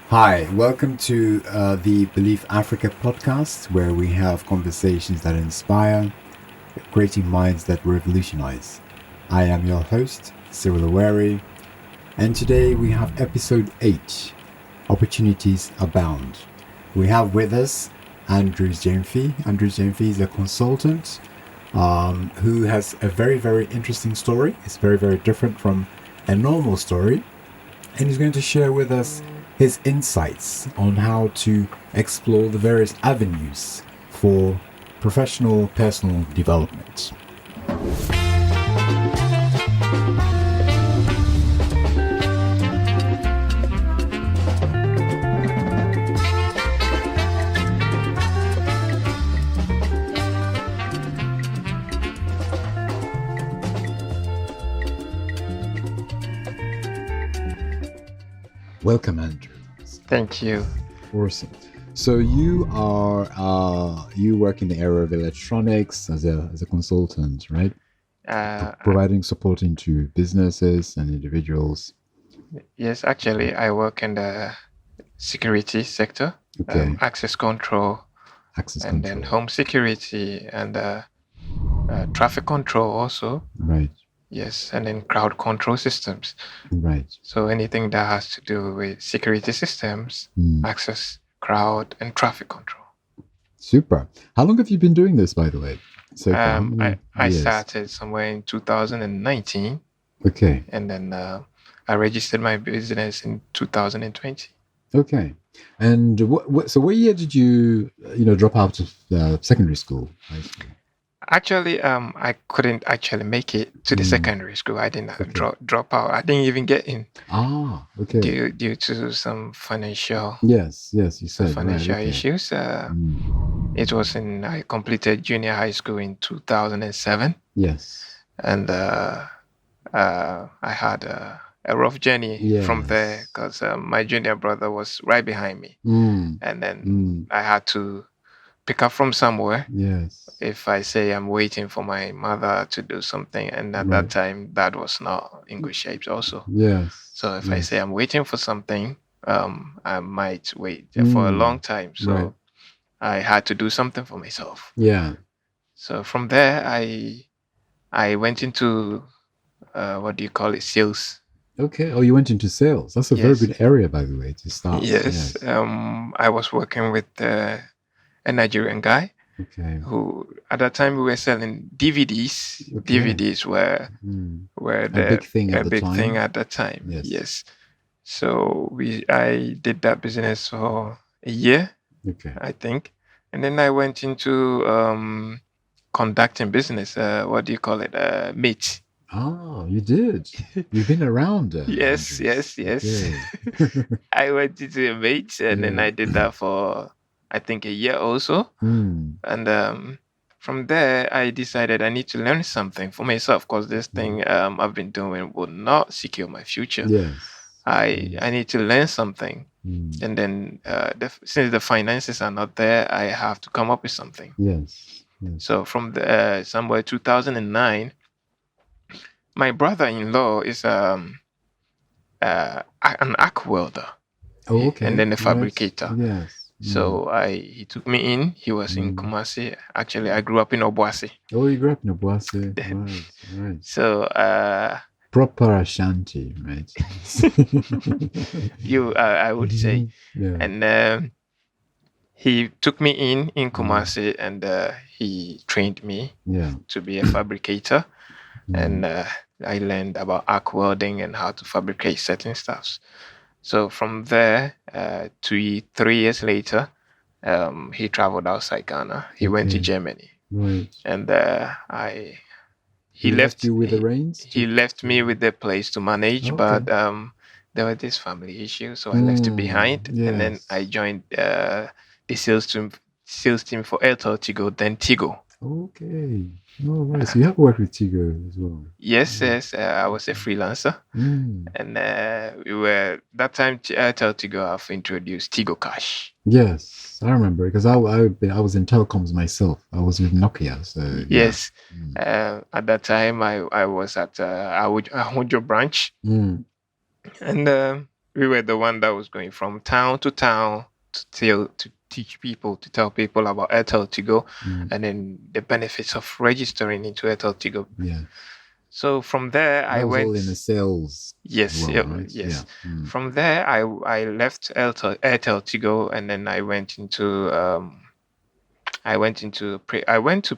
Hi, welcome to the BelieveAfrica podcast, where we have conversations that inspire, creating minds that revolutionize. I am your host, Cyril Awere, and today we have episode 8, Opportunities Abound. We have with us Andrews Gyamfi. Andrews Gyamfi is a consultant who has a very, very interesting story. It's very, very different from a normal story, and he's going to share with us his insights on how to explore the various avenues for professional personal development. Welcome, Andrews. Thank you. Awesome. So you you work in the area of electronics as a consultant, right? Providing support into businesses and individuals. Yes, actually, I work in the security sector, access control, then home security and traffic control also. Right. Yes, and then crowd control systems. Right. So anything that has to do with security systems, access, crowd, and traffic control. Super. How long have you been doing this, by the way? So I started somewhere in 2019. Okay. And then I registered my business in 2020. Okay. And so what year did you drop out of secondary school, high school? Actually, I couldn't actually make it to the secondary school. I didn't drop out. I didn't even get in. Okay. Due to some financial. Yes, you said financial issues. It was I completed junior high school in 2007. Yes. And I had a rough journey from there because my junior brother was right behind me, and then I had to pick up from somewhere. Yes. If I say I'm waiting for my mother to do something, and at that time that was not in good shape also. Yes. So if I say I'm waiting for something, I might wait for a long time. So I had to do something for myself. Yeah. So from there I went into sales. Okay. Oh, you went into sales. That's a very good area, by the way, to start. Yes. I was working with a Nigerian guy. Okay. Who at that time we were selling DVDs. Okay. DVDs were a big thing at that time. Yes. So I did that business for a year. Okay. I think, and then I went into conducting business. Mate. Oh, you did. You've been around. Yes. Okay. I went into a mate, and then I did that for I think a year also. And from there, I decided I need to learn something for myself because this thing I've been doing will not secure my future. Yes. I need to learn something. And then since the finances are not there, I have to come up with something. Yes. So from somewhere 2009, my brother-in-law is an arc welder. Oh, okay. And then a fabricator. Yes. So he took me in. He was in Kumasi. Actually, I grew up in Obuasi. Oh, you grew up in Obuasi. Right. So proper Ashanti, right? I would say. Yeah. And he took me in Kumasi, and he trained me to be a fabricator. And I learned about arc welding and how to fabricate certain stuffs. So from there, 3 years later, he traveled outside Ghana. He went to Germany. Right. And he left you with the reins? He left me with the place to manage, but there were this family issue, so I left it behind. Yes. And then I joined the sales team for Airtel, Tigo, then Tigo. Okay. Oh, right. So you have worked with Tigo as well. Yes. I was a freelancer. And we were, that time, Airtel Tigo have introduced Tigo Cash. Yes, I remember, because I was in telecoms myself. I was with Nokia. So yes. At that time, I was at Ahujo branch. And we were the one that was going from town to town to teach people, to tell people about Airtel Tigo, and then the benefits of registering into Airtel Tigo. Yeah. So from there, I went all in the sales. Yes, world, right? yes. Yeah. From there, I left Airtel Tigo, and then I went to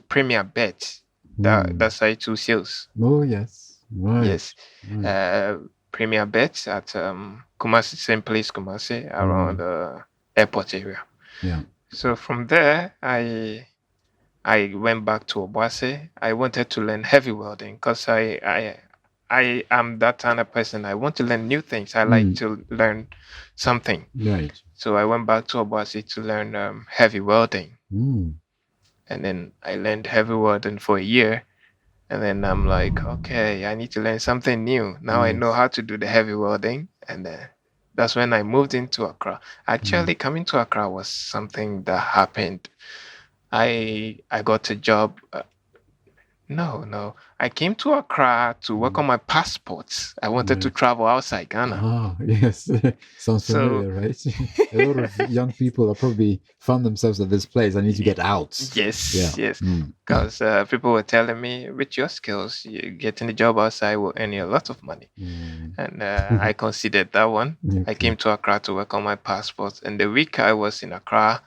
Premier Bet. That's I2 sales. Oh yes, right. Yes, right. Premier Bet at Kumasi, same place, Kumasi, around the airport area. Yeah. So from there, I went back to Obuasi. I wanted to learn heavy welding because I am that kind of person. I want to learn new things. I like to learn something. Right. So I went back to Obuasi to learn heavy welding. And then I learned heavy welding for a year. And then I'm like, okay, I need to learn something new. Now I know how to do the heavy welding. And that's when I moved into Accra. Actually, coming to Accra was something that happened. I got a job. No. I came to Accra to work on my passports. I wanted to travel outside Ghana. Ah, yes. Sounds familiar, right? A lot of young people are probably found themselves at this place. I need to get out. Yes. Because people were telling me, with your skills, getting a job outside will earn you a lot of money. And I considered that one. Okay. I came to Accra to work on my passports. And the week I was in Accra,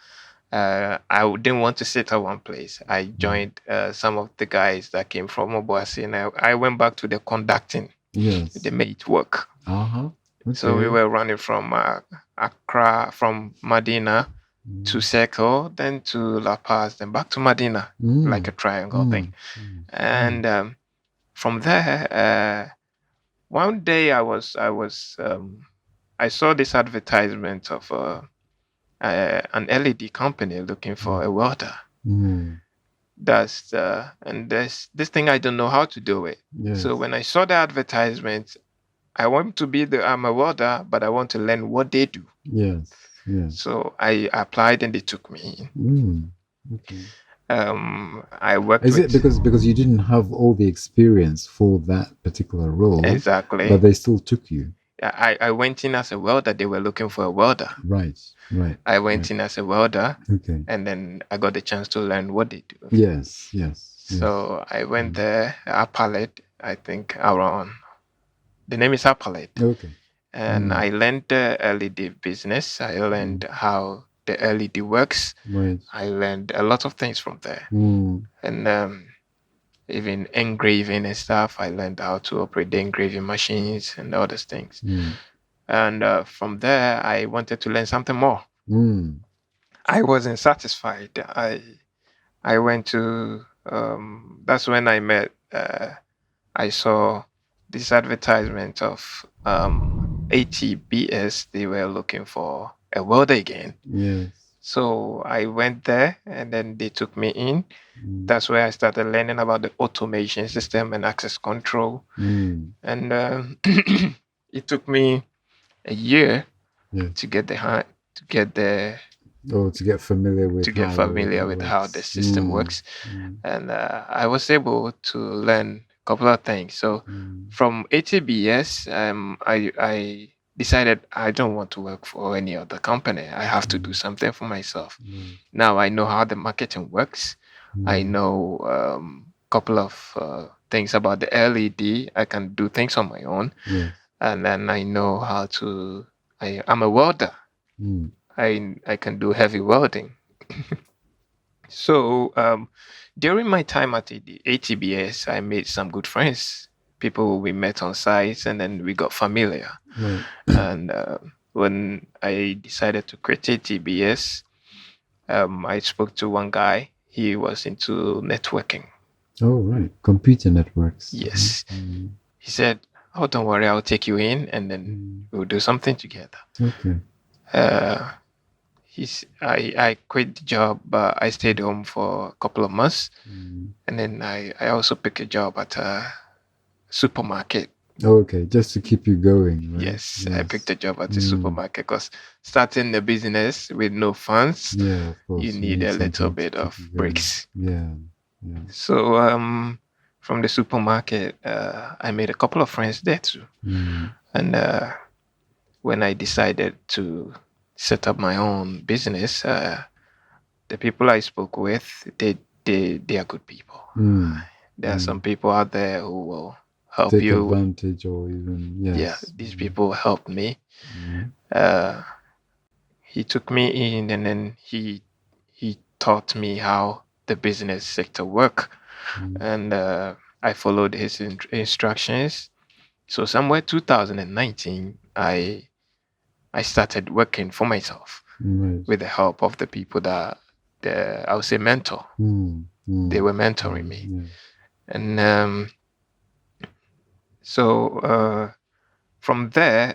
I didn't want to sit at one place. I joined some of the guys that came from Obuasi, and I went back to the conducting, the mate work. Okay. So we were running from Accra, from Medina to Circle, then to La Paz, then back to Medina, like a triangle thing. And from there, one day I saw this advertisement of an LED company looking for a welder. There's this thing I don't know how to do it. So when I saw the advertisement, I want to be I'm a welder, but I want to learn what they do. So I applied and they took me in. I worked. Is it because you didn't have all the experience for that particular role? Exactly. But they still took you. I went in as a welder. They were looking for a welder. Right. I went in as a welder. Okay. And then I got the chance to learn what they do. Yes. So I went there, Appaled, I think around. The name is Appaled. Okay. And I learned the LED business. I learned how the LED works. Right. I learned a lot of things from there. And even engraving and stuff. I learned how to operate the engraving machines and all those things. And from there, I wanted to learn something more. I wasn't satisfied. I went to, that's when I met, I saw this advertisement of ATBS. They were looking for a welder again. Yes. So I went there and then they took me in. That's where I started learning about the automation system and access control. And it took me a year to get familiar with how the system works. And I was able to learn a couple of things. So from ATBS, I decided I don't want to work for any other company. I have to do something for myself. Now I know how the marketing works. I know a couple of things about the LED. I can do things on my own. And then I know how to, I'm a welder. I can do heavy welding. So during my time at the ATBS, I made some good friends. People we met on site, and then we got familiar. And when I decided to quit ATBS, I spoke to one guy. He was into networking. Oh, right. Computer networks. Yes. He said, oh, don't worry, I'll take you in, and then we'll do something together. Okay. I quit the job, but I stayed home for a couple of months. And then I also picked a job at a supermarket. Okay, just to keep you going, right? Yes. I picked a job at the supermarket because starting the business with no funds, you need a little bit of breaks. So from the supermarket, I made a couple of friends there too. And when I decided to set up my own business, the people I spoke with, they are good people. There are some people out there who will help take you. Advantage or even, yes. Yeah, these people helped me. He took me in, and then he taught me how the business sector work, and I followed his instructions. So somewhere 2019, I started working for myself with the help of the people that I would say mentor. They were mentoring me, and so from there,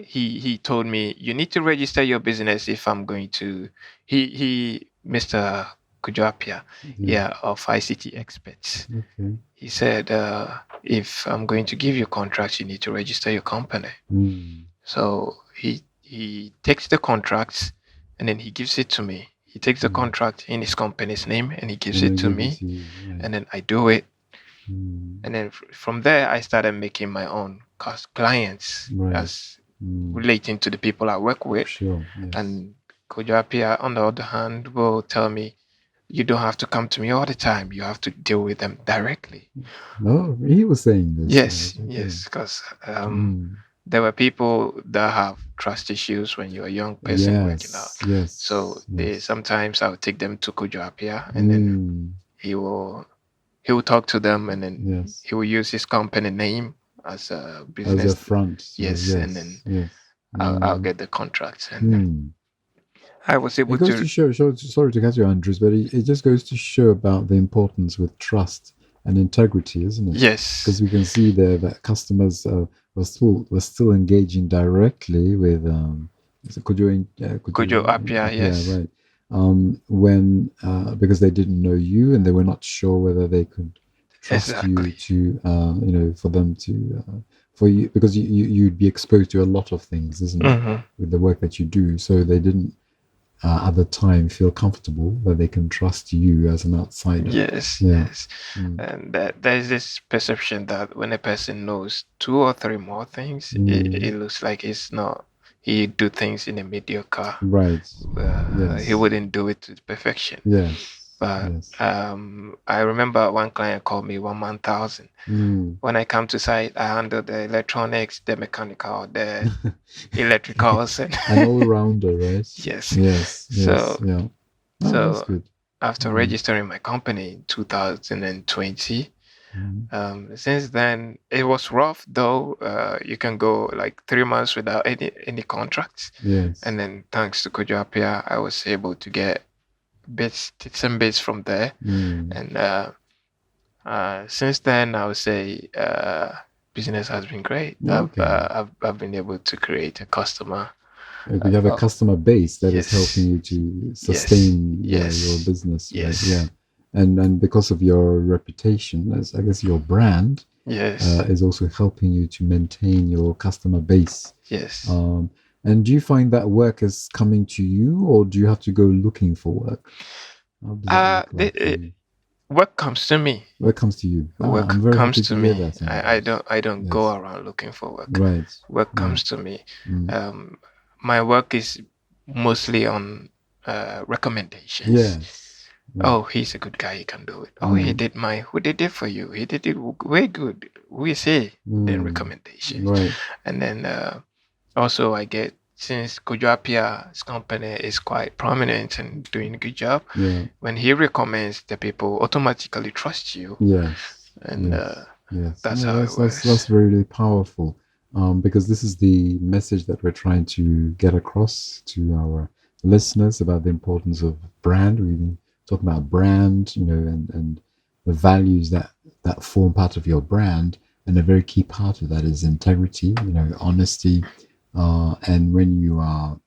he told me, you need to register your business if I'm going to. He Mr. Appiah, of ICT Experts. He said, if I'm going to give you contracts, you need to register your company. So he takes the contracts and then he gives it to me. He takes the contract in his company's name and he gives it to me, and then I do it. And then from there, I started making my own clients as relating to the people I work with. And Kojo Appiah, on the other hand, will tell me, you don't have to come to me all the time. You have to deal with them directly. No, he was saying this. Yes, because there were people that have trust issues when you're a young person working out. So sometimes I'll take them to Kojo Appiah, and then he will talk to them, and then he will use his company name as a business. As a front. And then I'll get the contracts. And I was able to show, sorry to cut you, Andrews, but it just goes to show about the importance with trust and integrity, isn't it? Yes. Because we can see there that customers were still engaging directly with Kojo Appiah, yes. Yeah, right. When because they didn't know you and they were not sure whether they could trust you to for them to for you, because you'd be exposed to a lot of things, isn't it, with the work that you do. So they didn't at the time feel comfortable that they can trust you as an outsider. Yes. And there's this perception that when a person knows 2 or 3 more things, it looks like it's not. He do things in a mediocre. He wouldn't do it to perfection. But I remember one client called me 1 man 1,000. When I come to site, I handle the electronics, the mechanical, the electricals, and an all-rounder, right? Yes. So after registering my company in 2020. Since then, it was rough, though. You can go like 3 months without any contracts. And then thanks to Kojo Appiah, I was able to get some bits from there. And since then, I would say business has been great. I've been able to create a customer. You have a customer base that is helping you to sustain your business. Right? And because of your reputation, I guess your brand is also helping you to maintain your customer base. And do you find that work is coming to you, or do you have to go looking for work? Work comes to me. Work comes to you. Work comes to me. I don't go around looking for work. Work comes to me. My work is mostly on recommendations. Oh, he's a good guy. He can do it. Oh, who did it for you? He did it way good. We say then recommendations. And then also I get, since Kojo Appiah's company is quite prominent and doing a good job, when he recommends, the people automatically trust you. And that's how it works. That's really powerful, because this is the message that we're trying to get across to our listeners about the importance of brand. We talk about brand, and the values that form part of your brand, and a very key part of that is integrity, honesty, and when you are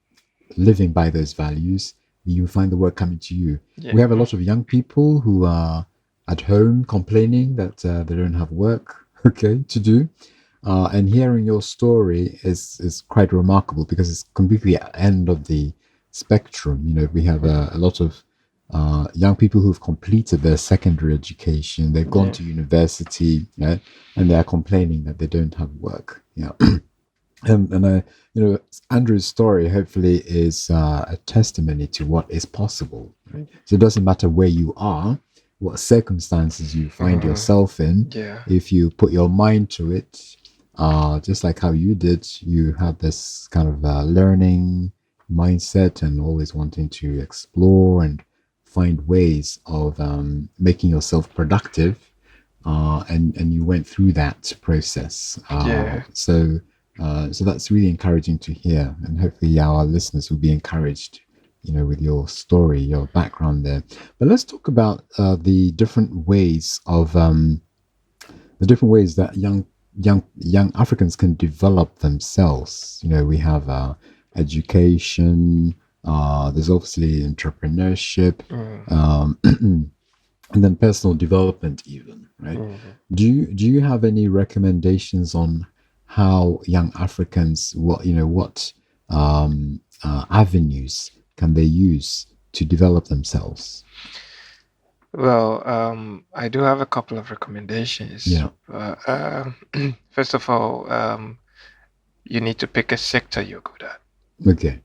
living by those values, you find the work coming to you. We have a lot of young people who are at home complaining that they don't have work to do, and hearing your story is quite remarkable, because it's completely at the end of the spectrum. We have a lot of young people who've completed their secondary education, they've gone to university, and they are complaining that they don't have work. Yeah. And Andrew's story hopefully is a testimony to what is possible. Right? So it doesn't matter where you are, what circumstances you find yourself in. Yeah. If you put your mind to it, just like how you did, you had this kind of learning mindset and always wanting to explore and find ways of making yourself productive. And you went through that process. So that's really encouraging to hear, and hopefully our listeners will be encouraged, with your story, your background there. But let's talk about the different ways that young Africans can develop themselves. We have education. There's obviously entrepreneurship. And then personal development even, right? Do you have any recommendations on how young Africans, what avenues can they use to develop themselves? Well, I do have a couple of recommendations. Yeah. First of all, you need to pick a sector you're good at. Okay.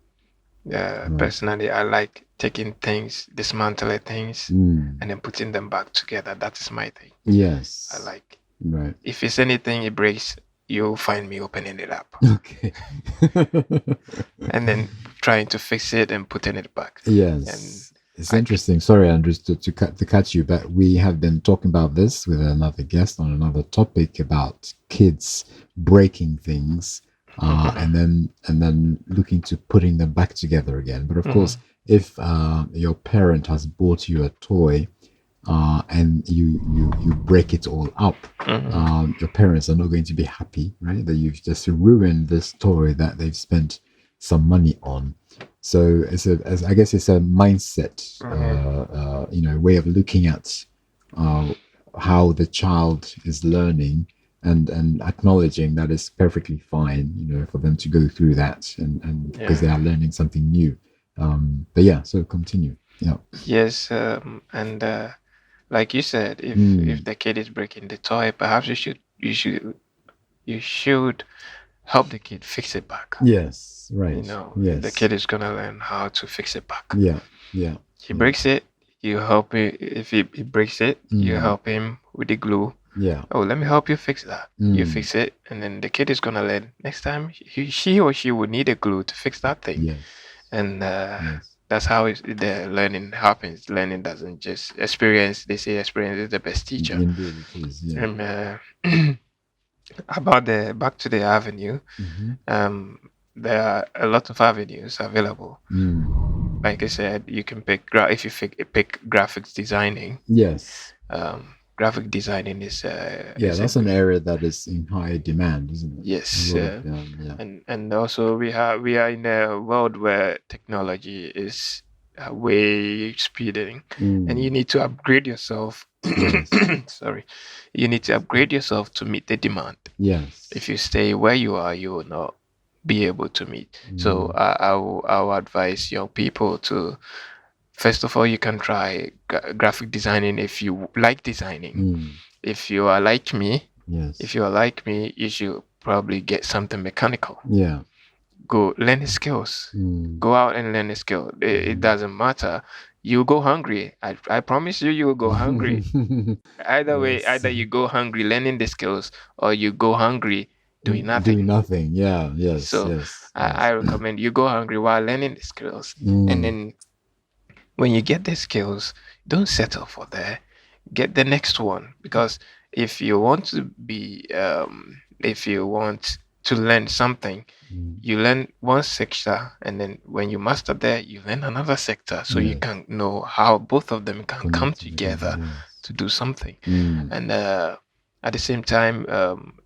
Personally, I like taking things, dismantling things, and then putting them back together. That is my thing. Yes. I like. Right. If it's anything it breaks, you'll find me opening it up. Okay. And then trying to fix it and putting it back. Yes. And it's interesting. Sorry, Andrews, to catch you, but we have been talking about this with another guest on another topic about kids breaking things. And then looking to putting them back together again. But of course, if your parent has bought you a toy and you break it all up, your parents are not going to be happy, right? That you've just ruined this toy that they've spent some money on. So I guess it's a mindset, way of looking at how the child is learning. And acknowledging that it's perfectly fine, for them to go through that, and because they are learning something new. But yeah, so continue. Yeah. Yes, and like you said, if the kid is breaking the toy, perhaps you should help the kid fix it back. Yes, right. Yes. The kid is gonna learn how to fix it back. Yeah. He breaks it, you help him. If he breaks it, you help him with the glue. Yeah. Oh, let me help you fix that. You fix it, and then the kid is gonna learn. Next time, she or she would need a glue to fix that thing. Yes. And that's how the learning happens. Learning doesn't just experience. They say experience is the best teacher. Indeed, it is. Yeah. About back to the avenue, there are a lot of avenues available. Like I said, you can pick if you pick graphics designing. Yes. Graphic designing is that's an area that is in high demand, isn't it? Yes. And also we are in a world where technology is way speeding, and you need to upgrade yourself. Sorry, you need to upgrade yourself to meet the demand. Yes. If you stay where you are, you will not be able to meet. So I will advise young people to. First of all, you can try graphic designing if you like designing. If you are like me, you should probably get something mechanical. Yeah. Go learn the skills. Go out and learn the skill. It doesn't matter. You go hungry. I promise you will go hungry. Either way, either you go hungry learning the skills, or you go hungry doing nothing. Doing nothing. Yeah. Yes. So I recommend you go hungry while learning the skills, and then. When you get the skills, don't settle for there. Get the next one, because if you want to learn something, you learn one sector, and then when you master there, you learn another sector, so you can know how both of them can come together to do something. And at the same time,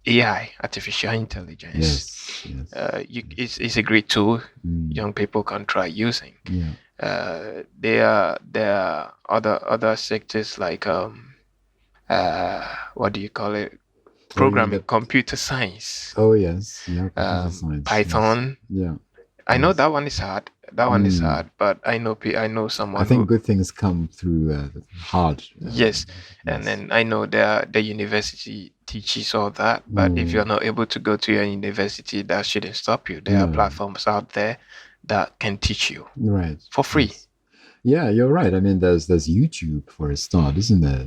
AI, artificial intelligence, it's a great tool. Young people can try using. There are other sectors like what do you call it? Programming, computer science. Oh yes, yeah. Science, Python. Yes. Yeah. I know that one is hard. That one is hard, but I know someone. I think good things come through hard. Yes, and then I know the university teaches all that, but if you're not able to go to your university, that shouldn't stop you. There are platforms out there that can teach you for free. Yes. Yeah, you're right. I mean, there's YouTube for a start, isn't there?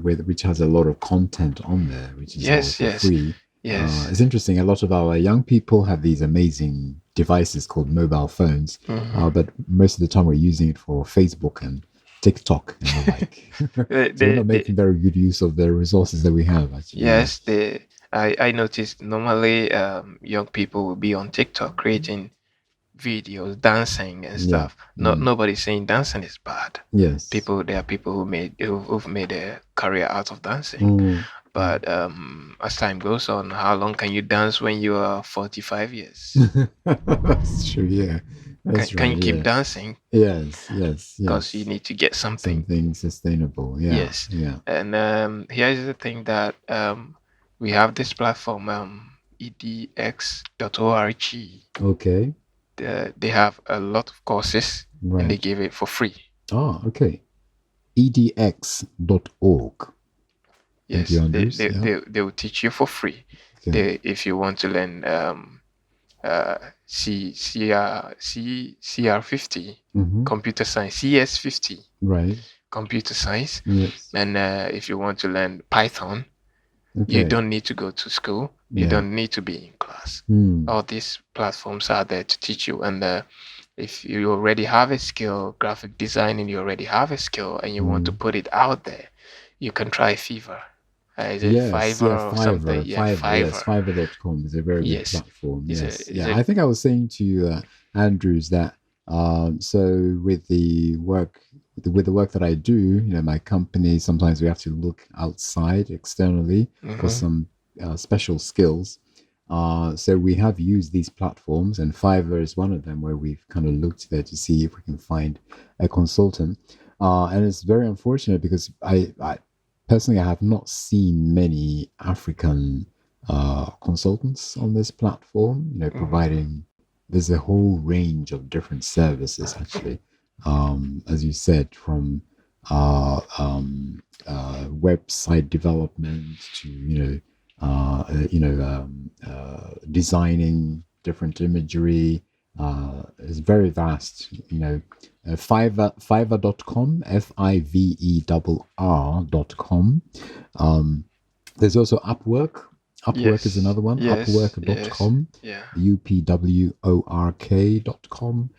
Which has a lot of content on there, which is for free. Yes. It's interesting. A lot of our young people have these amazing devices called mobile phones, but most of the time we're using it for Facebook and TikTok and the like. So we're not making very good use of the resources that we have, actually. Yes, I noticed normally young people will be on TikTok creating videos, dancing and stuff. Nobody's saying dancing is bad. Yes. There are people who've made a career out of dancing. But as time goes on, how long can you dance when you are 45 years? That's true, yeah. Can you keep dancing? Yes. Because you need to get something sustainable. Yeah. Yes. Yeah. And here's the thing that we have this platform, edx.org. Okay. They have a lot of courses and they give it for free. Oh, okay. edx.org. Yes, they will teach you for free. Okay. If you want to learn CR50, computer science, CS50, computer science. Yes. And if you want to learn Python, you don't need to go to school. You don't need to be in class. All these platforms are there to teach you. And if you already have a skill, graphic designing, you already have a skill, and you want to put it out there, you can try Fiverr. Is it Fiverr or something? Fiverr. Yes, Fiverr.com is a very good platform. Yes. I think I was saying to Andrews that so with the work that I do, my company, sometimes we have to look outside externally for some special skills. So we have used these platforms, and Fiverr is one of them where we've kind of looked there to see if we can find a consultant. And it's very unfortunate because I personally, I have not seen many African consultants on this platform, providing, there's a whole range of different services, actually. As you said, from website development to, designing different imagery. It's very vast, Fiverr.com, Fiverr.com. There's also Upwork. Upwork is another one. Upwork.com. upwork.com.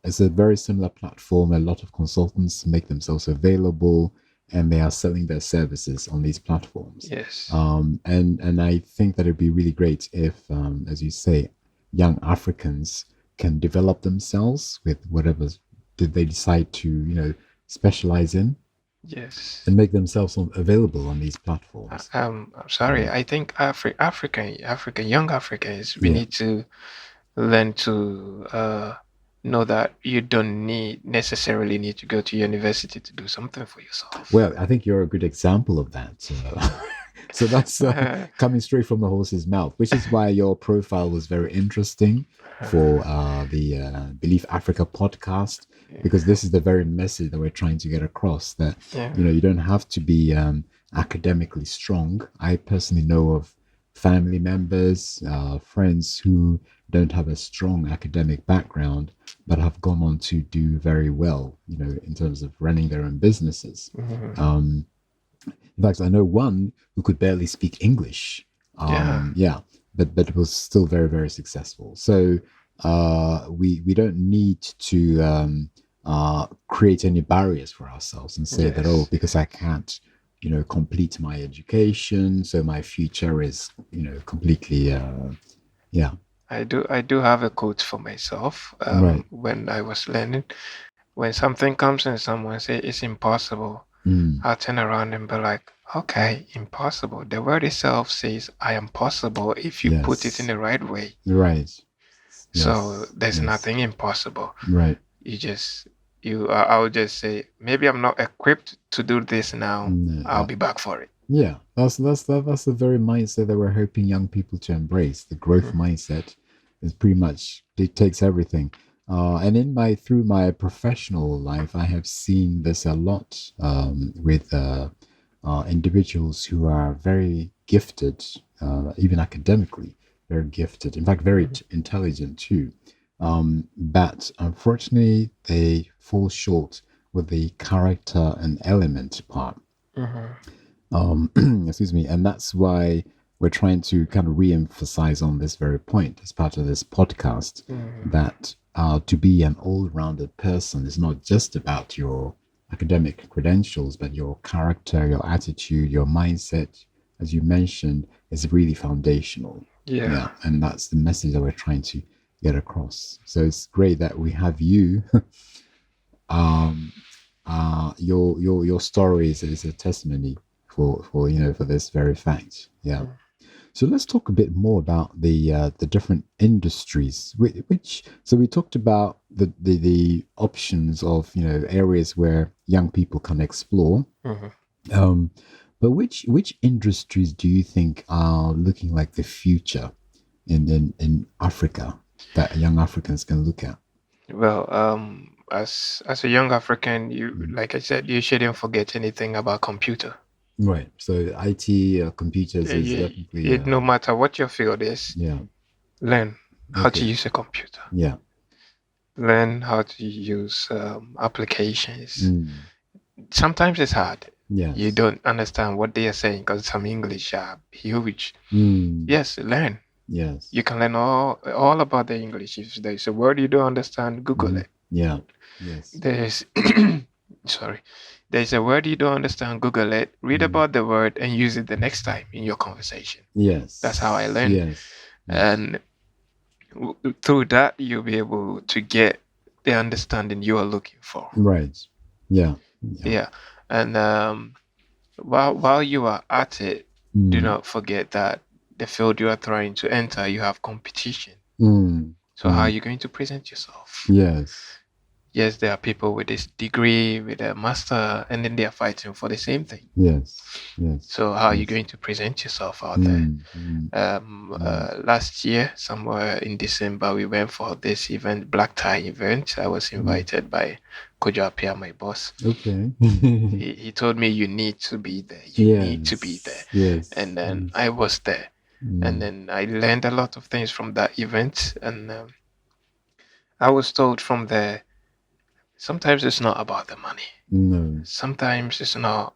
It's a very similar platform. A lot of consultants make themselves available, and they are selling their services on these platforms. Yes. And I think that it'd be really great if, as you say, young Africans can develop themselves with whatever they decide to, specialize in. Yes. And make themselves available on these platforms. I'm sorry. I think young Africans, we need to learn to know that you don't necessarily need to go to university to do something for yourself. Well, I think you're a good example of that. So that's coming straight from the horse's mouth, which is why your profile was very interesting for the BelieveAfrica podcast, because this is the very message that we're trying to get across, that you don't have to be academically strong. I personally know of family members, friends who don't have a strong academic background, but have gone on to do very well, in terms of running their own businesses. In fact, I know one who could barely speak English. But was still very, very successful. So we don't need to create any barriers for ourselves and say that, because I can't, complete my education, so my future is, completely, I do have a quote for myself. When I was learning, when something comes and someone say it's impossible, I'll turn around and be like, okay, impossible. The word itself says I am possible if you put it in the right way. Right. So there's nothing impossible. Right. I would just say, maybe I'm not equipped to do this now. I'll be back for it. Yeah, that's the very mindset that we're hoping young people to embrace. The growth mindset is pretty much dictates everything. And through my professional life, I have seen this a lot with individuals who are very gifted, even academically, very gifted. In fact, very intelligent too. But unfortunately, they fall short with the character and element part. Excuse me, and that's why we're trying to kind of re-emphasize on this very point as part of this podcast, that to be an all-rounded person is not just about your academic credentials, but your character, your attitude, your mindset, as you mentioned, is really foundational. Yeah. And that's the message that we're trying to get across. So it's great that we have you. Your story is a testimony for this very fact. Yeah. So let's talk a bit more about the different industries. So we talked about the options of areas where young people can explore. But which industries do you think are looking like the future in Africa that young Africans can look at? Well, as a young African, like I said, you shouldn't forget anything about computer. Right. So IT, computers is definitely. No matter what your field is, learn how to use a computer. Yeah. Learn how to use applications. Sometimes it's hard. Yes. You don't understand what they are saying because some English are huge. Yes, learn. Yes. You can learn all about the English. If there's a word you don't understand, Google it. Yeah. Yes. There's a word you don't understand, Google it, read about the word, and use it the next time in your conversation. Yes. That's how I learned. Yes. And through that, you'll be able to get the understanding you are looking for. Right. Yeah. Yeah. And while you are at it, do not forget that the field you are trying to enter, you have competition. So how are you going to present yourself? Yes, there are people with this degree, with a master, and then they are fighting for the same thing. Yes. So how are you going to present yourself out there? Last year, somewhere in December, we went for this event, black tie event. I was invited by Kojo Appiah, my boss. Okay. he told me, you need to be there. You need to be there. Yes. And then I was there. And then I learned a lot of things from that event. And I was told from there, sometimes it's not about the money. No. Sometimes it's not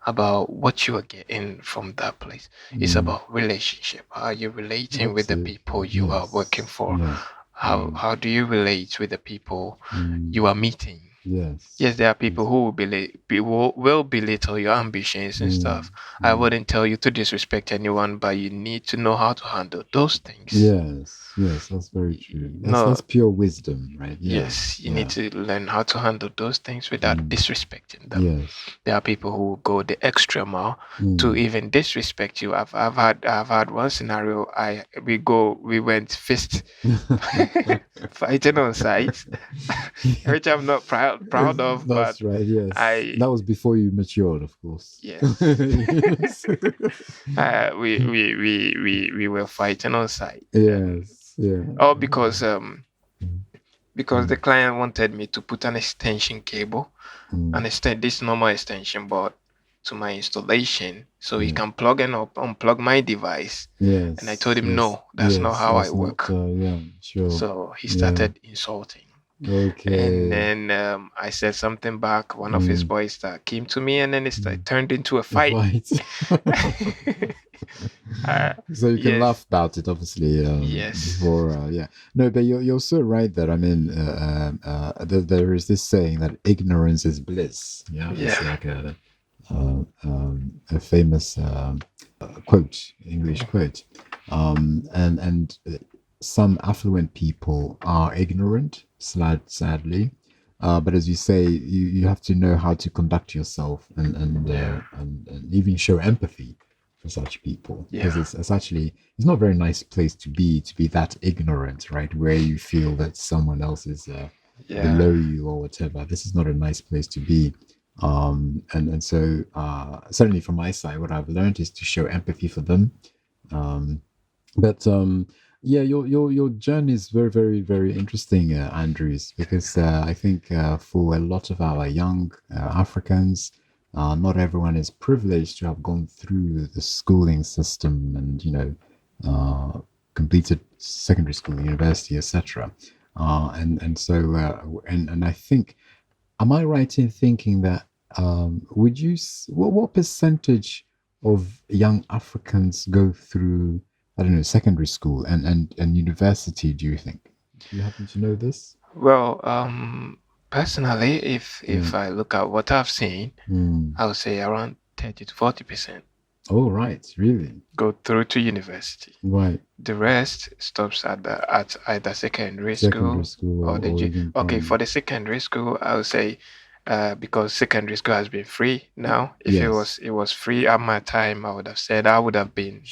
about what you are getting from that place. It's about relationship. How are you relating with the people you are working for? How do you relate with the people you are meeting? Yes, there are people who will belittle your ambitions and stuff. I wouldn't tell you to disrespect anyone, but you need to know how to handle those things. Yes, that's very true. That's pure wisdom, right? Yes, you need to learn how to handle those things without disrespecting them. There are people who will go the extra mile to even disrespect you. I've had one scenario. We went fist fighting on site, which I'm not proud of. That's but right. Yes, that was before you matured, of course. Yes. We were fighting on site. Yes. Yeah. All because the client wanted me to put an extension cable, this normal extension board to my installation, so he can plug and unplug my device. Yes. And I told him, no, that's not how I work. Sure. So he started insulting. Okay. And then I said something back. One of his boys that came to me, and then it turned into a fight. So you can laugh about it, obviously. Yes. No, but you're so right that, I mean, there is this saying that ignorance is bliss. It's like a famous quote, English quote. And some affluent people are ignorant, sadly. But as you say, you have to know how to conduct yourself and even show empathy for such people, because it's not a very nice place to be that ignorant, right? Where you feel that someone else is below you or whatever. This is not a nice place to be. And so certainly from my side, what I've learned is to show empathy for them. But Yeah, your journey is very, very, very interesting, Andrews, because I think for a lot of our young Africans, not everyone is privileged to have gone through the schooling system and completed secondary school, university, etc. And I think, am I right in thinking that what percentage of young Africans go through, I don't know, secondary school and university, do you think? Do you happen to know this? Well, personally, if I look at what I've seen, I would say around 30 to 40%. Oh, right, really? Go through to university. Right. The rest stops at either secondary school or okay, for the secondary school, I would say because secondary school has been free now. If it was free at my time, I would have said I would have been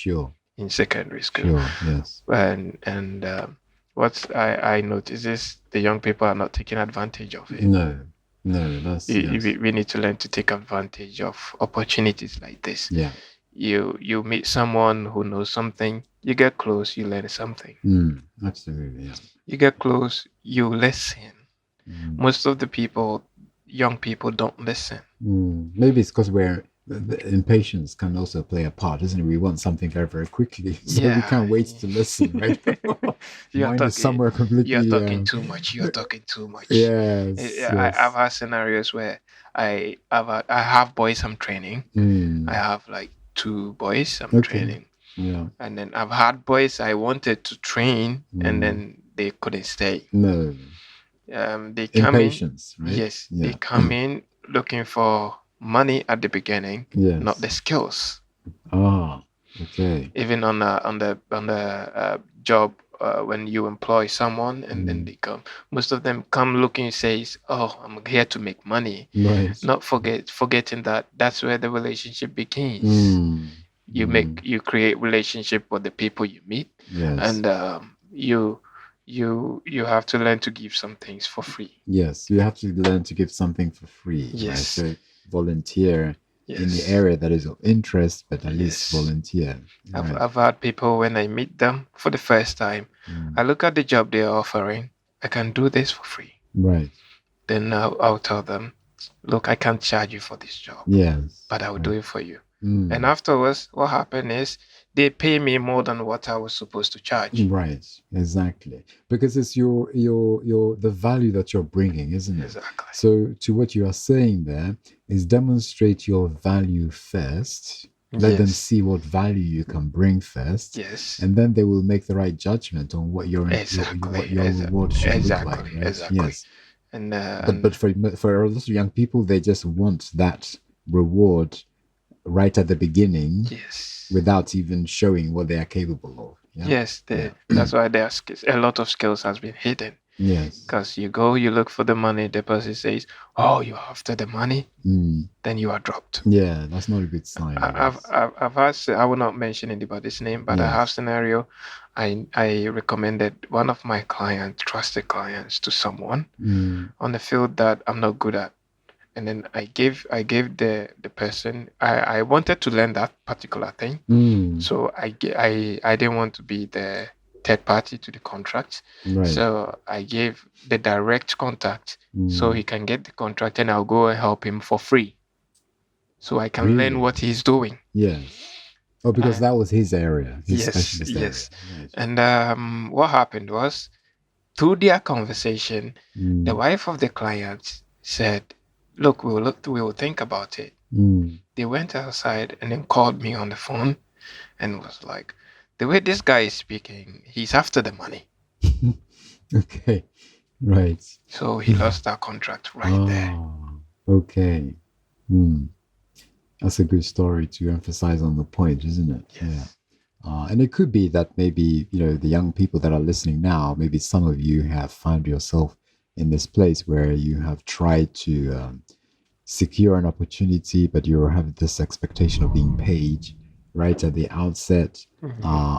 in secondary school. Sure, yes. And what I notice is the young people are not taking advantage of it. No, that's we need to learn to take advantage of opportunities like this. Yeah. You meet someone who knows something, you get close, you learn something. Absolutely, yeah. You get close, you listen. Most of the young people don't listen. Maybe it's because the impatience can also play a part, isn't it? We want something very, very quickly, so we can't wait to listen, right? Mine is somewhere completely. You're talking too much. You're talking too much. Yes. I've had scenarios where I have boys I'm training. I have like 2 boys I'm training. Yeah. And then I've had boys I wanted to train, and then they couldn't stay. No. They come Impatience, in. Right? Yes. Yeah. They come in looking for money at the beginning, not the skills. Ah, okay. Even on the job, when you employ someone and then they come, most of them come looking and says, "Oh, I'm here to make money." Right. Not forgetting that that's where the relationship begins. You create relationship with the people you meet, and you have to learn to give some things for free. Yes, you have to learn to give something for free. Yes. Right? So volunteer in the area that is of interest, but at least volunteer. Right. I've had people, when I meet them for the first time, I look at the job they're offering. I can do this for free. Right. Then I'll tell them, look, I can't charge you for this job. Yes. But I will do it for you. And afterwards, what happened is they pay me more than what I was supposed to charge. Right, exactly. Because it's the value that you're bringing, isn't it? Exactly. So to what you are saying there is demonstrate your value first. Let them see what value you can bring first. Yes. And then they will make the right judgment on what your reward should look like. Right? Exactly. Yes. And but for a lot of young people, they just want that reward right at the beginning, without even showing what they are capable of. Yeah? Yes, that's why a lot of skills has been hidden. Yes, because you look for the money, the person says, "Oh, you're after the money," then you are dropped. Yeah, that's not a good sign. I've had, I will not mention anybody's name, but I have scenario. I recommended one of my trusted clients, to someone on the field that I'm not good at. And then I gave the person, I wanted to learn that particular thing. So I didn't want to be the third party to the contract. Right. So I gave the direct contact so he can get the contract, and I'll go and help him for free. So I can learn what he's doing. Yeah. Oh, because that was his area. His specialist area. Right. And what happened was, through their conversation, the wife of the client said, "Look, we will think about it." They went outside and then called me on the phone and was like, "The way this guy is speaking, he's after the money." Okay, right. So he lost that contract right there. Okay. That's a good story to emphasize on the point, isn't it? Yes. Yeah. And it could be that maybe, the young people that are listening now, maybe some of you have found yourself in this place where you have tried to secure an opportunity, but you have this expectation of being paid right at the outset.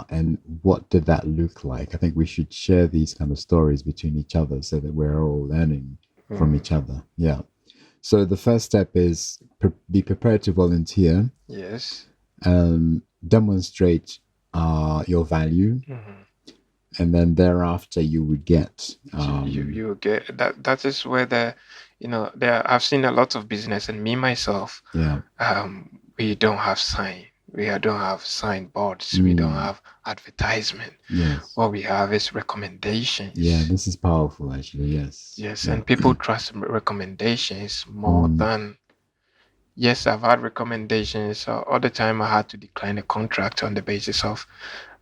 And what did that look like? I think we should share these kind of stories between each other so that we're all learning from each other. Yeah. So the first step is be prepared to volunteer. Yes. Demonstrate your value. And then thereafter you would get you get that. That is where I've seen a lot of business, and me myself, we don't have don't have signboards, we don't have advertisement. Yes. What we have is recommendations. Yeah, this is powerful actually. Yes. Yes, and people trust recommendations more than. Yes, I've had recommendations. All the time I had to decline a contract on the basis of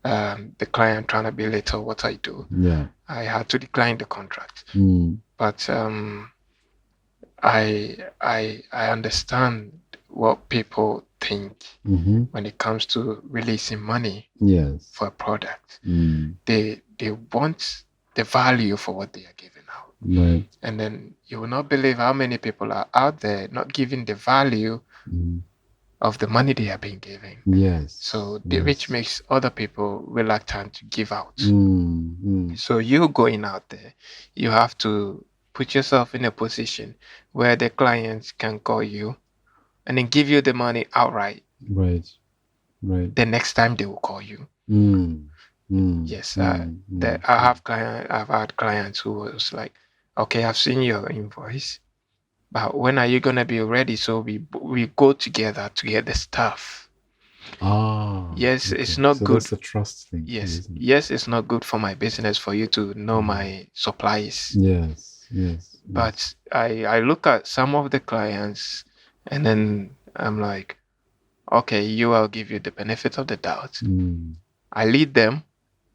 the client trying to belittle what I do. Yeah. I had to decline the contract. But I understand what people think when it comes to releasing money for a product. They want the value for what they are giving out. Right. And then you will not believe how many people are out there not giving the value of the money they are being given. Yes. So which makes other people reluctant to give out. So you going out there, you have to put yourself in a position where the clients can call you and then give you the money outright. Right. The next time they will call you. Yes. I've had clients who was like, okay, I've seen your invoice, but when are you gonna be ready? So we go together to get the stuff. Yes, okay. It's not good. That's a trust thing. Yes, yes, it's not good for my business for you to know my supplies. Yes. But I look at some of the clients, and then I'm like, okay, I'll give you the benefit of the doubt. I lead them.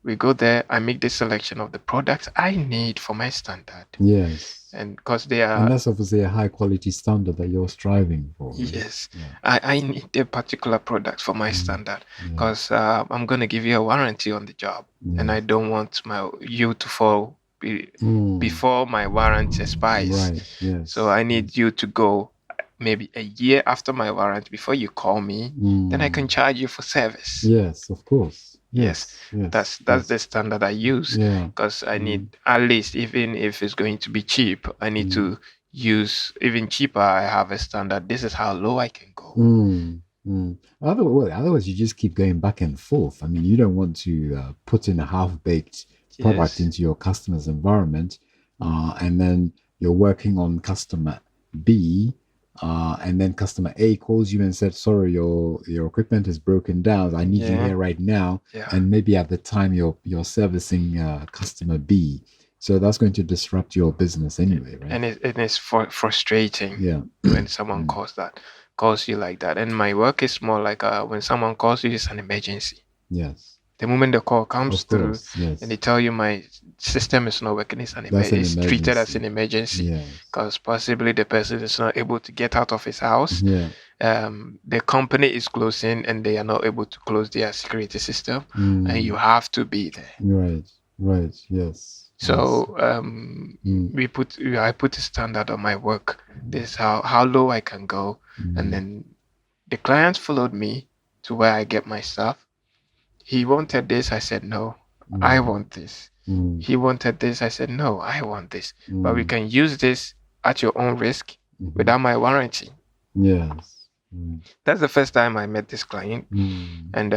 We go there, I make the selection of the products I need for my standard. Yes. And because they are... And that's obviously a high quality standard that you're striving for. Yes. Yeah. I need a particular product for my standard because I'm going to give you a warranty on the job. And I don't want you to fall before my warranty expires. Right, yes. So I need you to go maybe a year after my warranty before you call me. Then I can charge you for service. Yes, of course. Yes. That's the standard I use because I need at least, even if it's going to be cheap, I need to use even cheaper. I have a standard. This is how low I can go. Otherwise, you just keep going back and forth. I mean, you don't want to put in a half-baked product into your customer's environment, and then you're working on customer B. And then customer A calls you and said, sorry, your equipment is broken down. I need you here right now. And maybe at the time you're servicing customer B. So that's going to disrupt your business anyway, right? And it's frustrating when someone calls you like that. And my work is more like when someone calls you, it's an emergency. Yes. The moment the call comes through and they tell you my system is not working, it's treated as an emergency because possibly the person is not able to get out of his house. The company is closing and they are not able to close their security system, and you have to be there. Right, yes. So I put a standard on my work. This is how low I can go, and then the clients followed me to where I get my stuff. He wanted this, I said no, I want this. He wanted this, I said no, I want this. But we can use this at your own risk without my warranty. Yes. That's the first time I met this client, and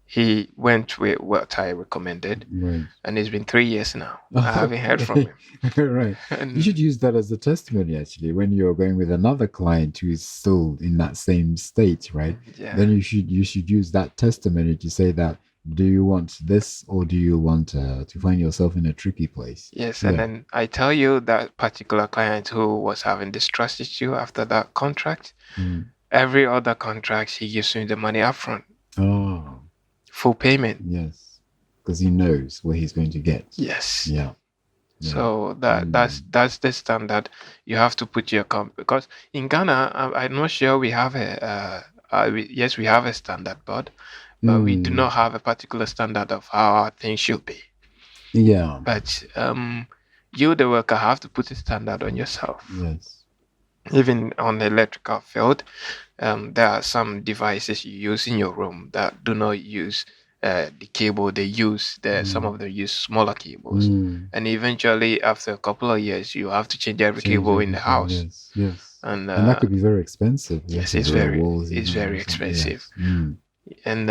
he went with what I recommended, and it's been 3 years now. I haven't heard from him. Right. And you should use that as a testimony, actually, when you're going with another client who is still in that same state, right? Then you should use that testimony to say that, do you want this or do you want to find yourself in a tricky place? Yes, and then I tell you that particular client who was having this trust issue after that contract, every other contract, he gives me the money upfront. Oh. Full payment. Yes, because he knows what he's going to get. Yes. Yeah. So that's the standard you have to put your because in Ghana, I'm not sure we have we have a standard, but we do not have a particular standard of how our things should be. Yeah. But you, the worker, have to put a standard on yourself. Yes. Even on the electrical field, there are some devices you use in your room that do not use the cable they use. Some of them use smaller cables. And eventually, after a couple of years, you have to change every cable in the house. Yes. And that could be very expensive. Yes, it's very expensive. Yes. And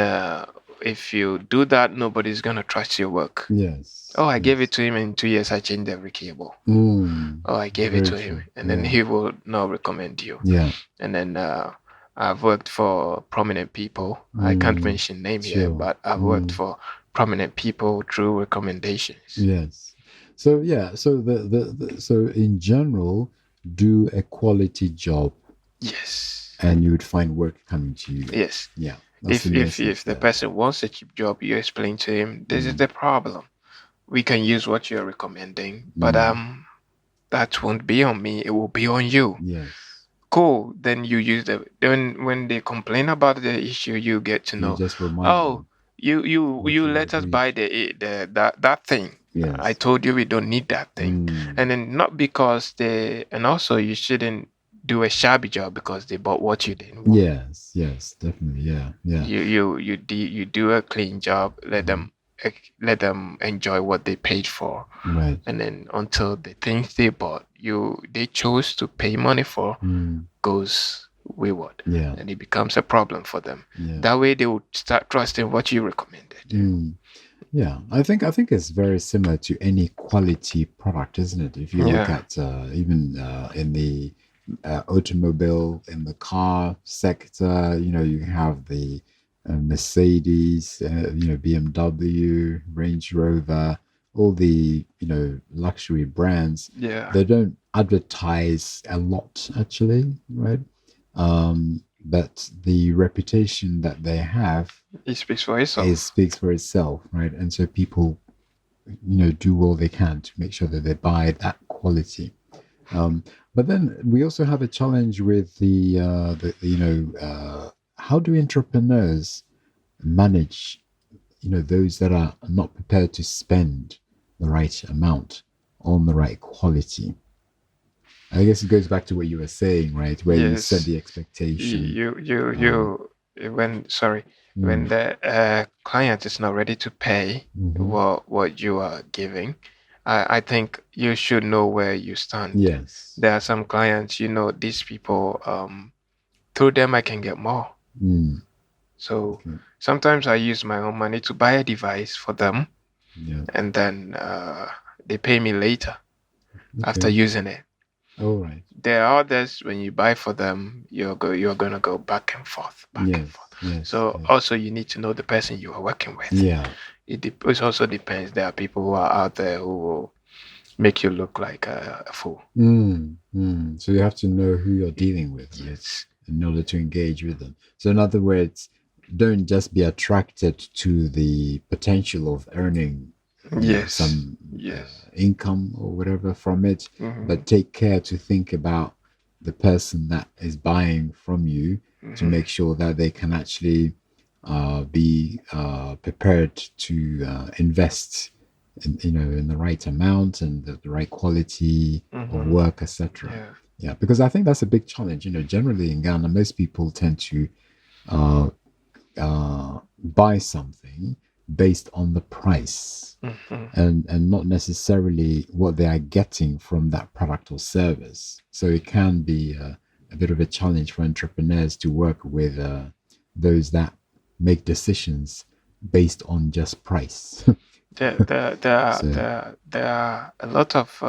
if you do that, nobody's gonna trust your work. Yes. Oh, I gave it to him, in 2 years I changed every cable. Oh, I gave it to him, and then he will not recommend you. Yeah. And then I've worked for prominent people. I can't mention name here, but I've worked for prominent people through recommendations. Yes. So so in general, do a quality job. Yes. And you would find work coming to you. Yes. Yeah. If the person wants a cheap job, you explain to him, this is the problem. We can use what you're recommending, but that won't be on me. It will be on you. Yes. Cool. Then you use then when they complain about the issue, you get to know. Just remind them. You let us buy that thing. Yes. I told you we don't need that thing. And then not because and also you shouldn't do a shabby job because they bought what you didn't want. Yes, definitely. Yeah. You do a clean job, let them enjoy what they paid for. Right. And then until the things they bought, they chose to pay money for goes wayward. Yeah. And it becomes a problem for them. Yeah. That way they would start trusting what you recommended. Yeah, I think it's very similar to any quality product, isn't it? If you look at even in the automobile, in the car sector, you have the Mercedes, BMW, Range Rover, all the luxury brands. Yeah, they don't advertise a lot actually, right? But the reputation that they have, it speaks for itself. Right? And so people, do all they can to make sure that they buy that quality. But then we also have a challenge with how do entrepreneurs manage, those that are not prepared to spend the right amount on the right quality? I guess it goes back to what you were saying, right? Where you set the expectation. When the client is not ready to pay what you are giving, I think you should know where you stand. Yes. There are some clients, these people, through them I can get more. So sometimes I use my own money to buy a device for them, and then they pay me later after using it. All right. There are others, when you buy for them, you're going to go back and forth. Yes, so also you need to know the person you are working with. Yeah. It also depends. There are people who are out there who will make you look like a fool. So you have to know who you're dealing with, yes, in order to engage with them. So in other words, don't just be attracted to the potential of earning some income or whatever from it, but take care to think about the person that is buying from you to make sure that they can actually be prepared to invest in the right amount and the right quality of work, etc. Yeah, because I think that's a big challenge. Generally in Ghana, most people tend to buy something based on the price and not necessarily what they are getting from that product or service. So it can be a bit of a challenge for entrepreneurs to work with those that make decisions based on just price. There are a lot of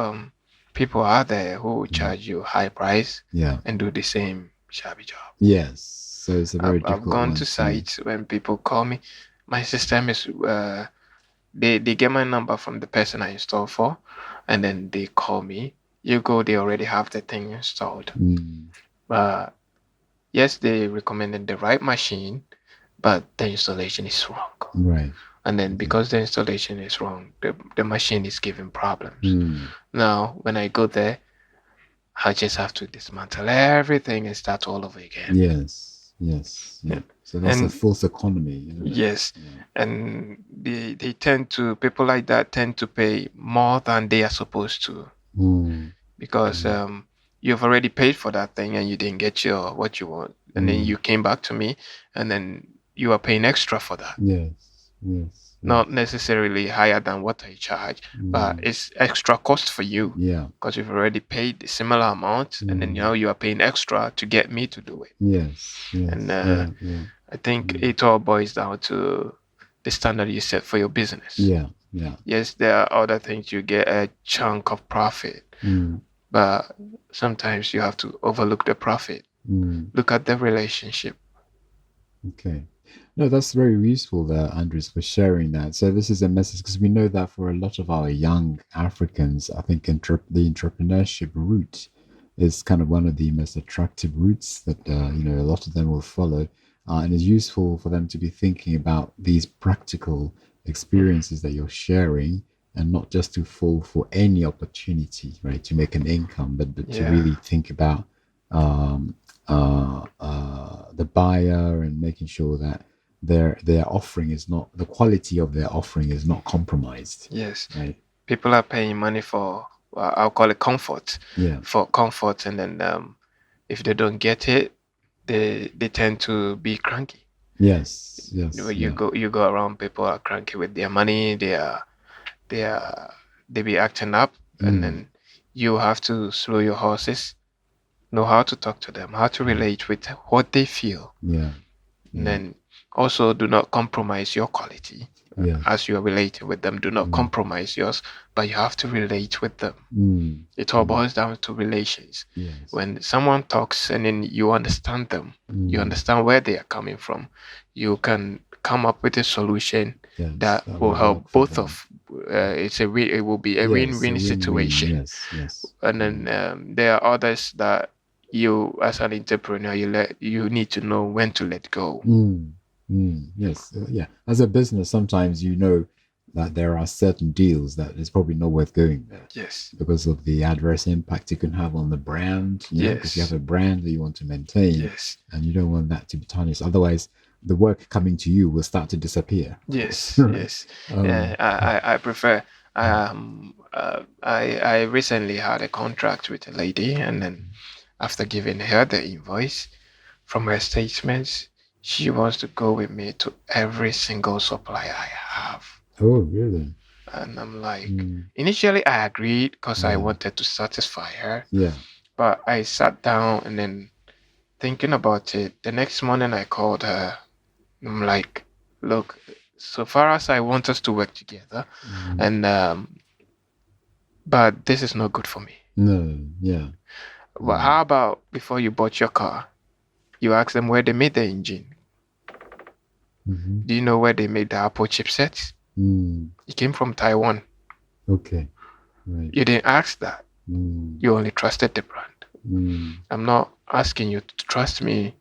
people out there who will charge you high price and do the same shabby job. Yes, so it's a very difficult I've gone to sites when people call me. My system is they get my number from the person I installed for, and then they call me. You go, they already have the thing installed. But yes, they recommended the right machine, but the installation is wrong. Right. And then because the installation is wrong, the machine is giving problems. Now, when I go there, I just have to dismantle everything and start all over again. Yes. So that's a false economy. Yes. And people like that tend to pay more than they are supposed to. Because you've already paid for that thing and you didn't get what you want. And then you came back to me and then you are paying extra for that. Yes. Not necessarily higher than what I charge, but it's extra cost for you. Yeah. Because you've already paid a similar amount and then now you are paying extra to get me to do it. Yes. And I think it all boils down to the standard you set for your business. Yeah. Yes, there are other things you get a chunk of profit, but sometimes you have to overlook the profit. Look at the relationship. Okay. No, that's very useful there, Andrews, for sharing that. So this is a message, because we know that for a lot of our young Africans, I think the entrepreneurship route is kind of one of the most attractive routes that a lot of them will follow, and it's useful for them to be thinking about these practical experiences that you're sharing, and not just to fall for any opportunity, right, to make an income, but to really think about the buyer, and making sure that their offering is not, the quality of their offering is not compromised. Yes. Right. People are paying money for, I'll call it comfort. Yeah. For comfort, and then if they don't get it, they tend to be cranky. Yes. You go around, people are cranky with their money. They be acting up, and then you have to slow your horses, know how to talk to them, how to relate with what they feel. Yeah. And then also do not compromise your quality. As you are relating with them, do not compromise yours, but you have to relate with them. It all boils down to relations. Yes. When someone talks and then you understand them, you understand where they are coming from, you can come up with a solution that will help both of. It will be a win-win situation. Yes. And then there are others that you, as an entrepreneur, you need to know when to let go. Yes. As a business, sometimes that there are certain deals that it's probably not worth going there. Yes. Because of the adverse impact it can have on the brand. Because you have a brand that you want to maintain. Yes. And you don't want that to be tarnished. Otherwise, the work coming to you will start to disappear. Yes. Yes. I prefer. I recently had a contract with a lady, and then after giving her the invoice, from her statements, she wants to go with me to every single supplier I have. Oh, really? And I'm like, initially I agreed because I wanted to satisfy her. Yeah. But I sat down and then thinking about it. The next morning I called her. I'm like, look, so far as I want us to work together, and but this is not good for me. No, yeah. Well, how about before you bought your car, you ask them where they made the engine? Do you know where they made the Apple chipsets? It came from Taiwan. Okay, right. You didn't ask that. You only trusted the brand. I'm not asking you to trust me,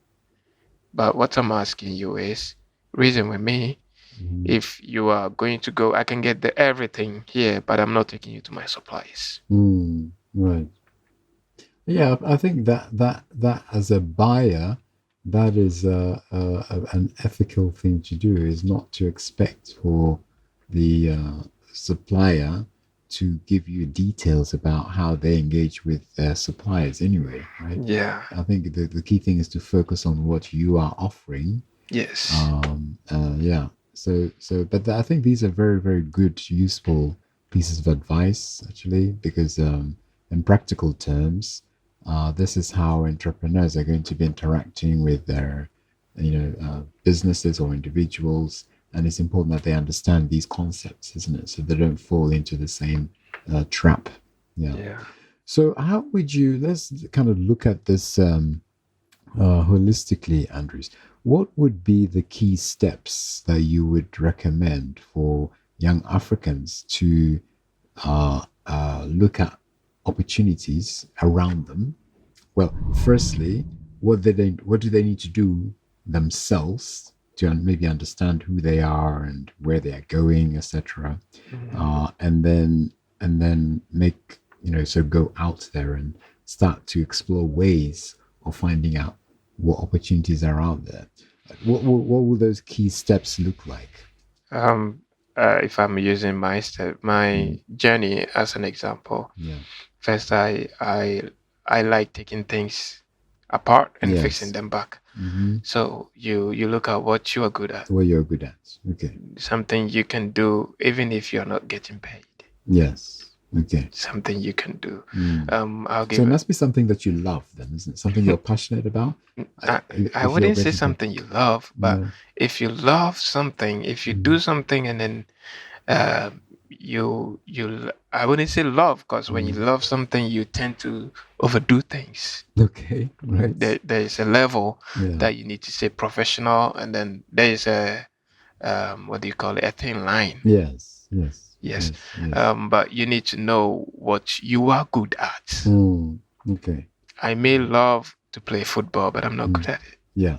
but what I'm asking you is reason with me. If you are going to go, I can get everything here, but I'm not taking you to my suppliers. Right. Yeah, I think that as a buyer, that is an ethical thing to do, is not to expect for the supplier to give you details about how they engage with their suppliers anyway, right? Yeah. I think the key thing is to focus on what you are offering. Yes. But I think these are very, very good, useful pieces of advice, actually, because in practical terms, this is how entrepreneurs are going to be interacting with their, businesses or individuals, and it's important that they understand these concepts, isn't it? So they don't fall into the same trap. Yeah. So how would let's kind of look at this holistically, Andrews. What would be the key steps that you would recommend for young Africans to look at opportunities around them? Well, firstly, what do they need to do themselves to maybe understand who they are and where they are going, etc. And then make so go out there and start to explore ways of finding out what opportunities are out there. What will those key steps look like? If I'm using my journey as an example, first I like taking things apart and fixing them back. So you look at what you are good at. What you're good at. Okay. Something you can do even if you're not getting paid. Yes. Okay. Something you can do. So it must be something that you love, then, isn't it? Something you're passionate about? I wouldn't say something you love, but if you love something, if you do something and then I wouldn't say love, because when you love something, you tend to overdo things. Okay, right. There is a level that you need to say professional, and then there is a what do you call it? A thin line. Yes. But you need to know what you are good at. Okay. I may love to play football, but I'm not good at it. Yeah.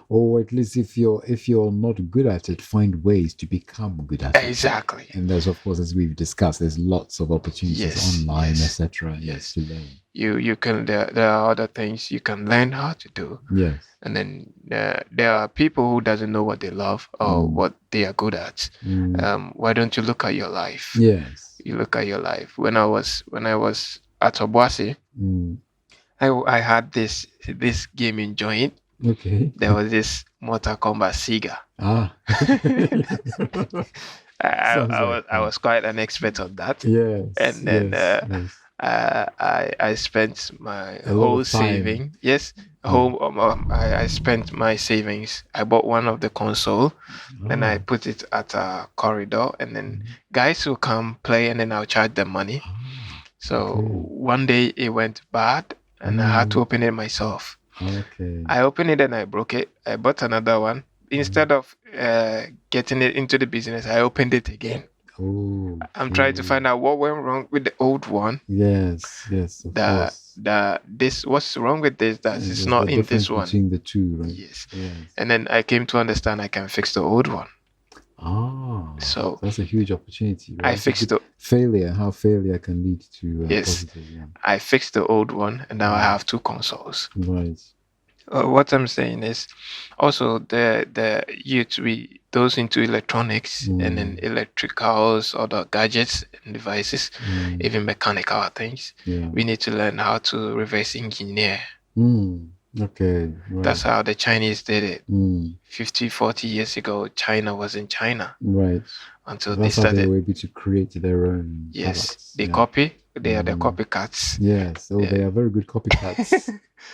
Or at least if you're not good at it, find ways to become good at it. Exactly. And there's, of course, as we've discussed, there's lots of opportunities online, etc. Yes, to learn. You can. There are other things you can learn how to do. Yes. And then there are people who doesn't know what they love or what they are good at. Why don't you look at your life? Yes. You look at your life. When I was at Obuasi, I had this gaming joint. Okay. There was this Mortal Kombat Sega. I was quite an expert on that. Yes. And then I spent my whole saving. Yes. I spent my savings. I bought one of the console, and I put it at a corridor, and then guys will come play, and then I'll charge them money. So one day it went bad, and I had to open it myself. Okay. I opened it and I broke it. I bought another one. Instead of getting it into the business, I opened it again. I'm trying to find out what went wrong with the old one. Yes, of course. What's wrong with this? That it's not in this one. Between the two, right? Yes. And then I came to understand I can fix the old one. So that's a huge opportunity. Right? I fixed the failure. How failure can lead to positive. Yeah. I fixed the old one, and now I have two consoles. Right. What I'm saying is, also the youth, those into electronics and then electricals, other gadgets and devices, even mechanical things. We need to learn how to reverse engineer. Okay. Right. That's how the Chinese did it. 50, 40 years ago, China was in China. Right. Until that's they started. How they were able to create their own. Yes. Products. They copy. They are the copycats. Yes. They are very good copycats.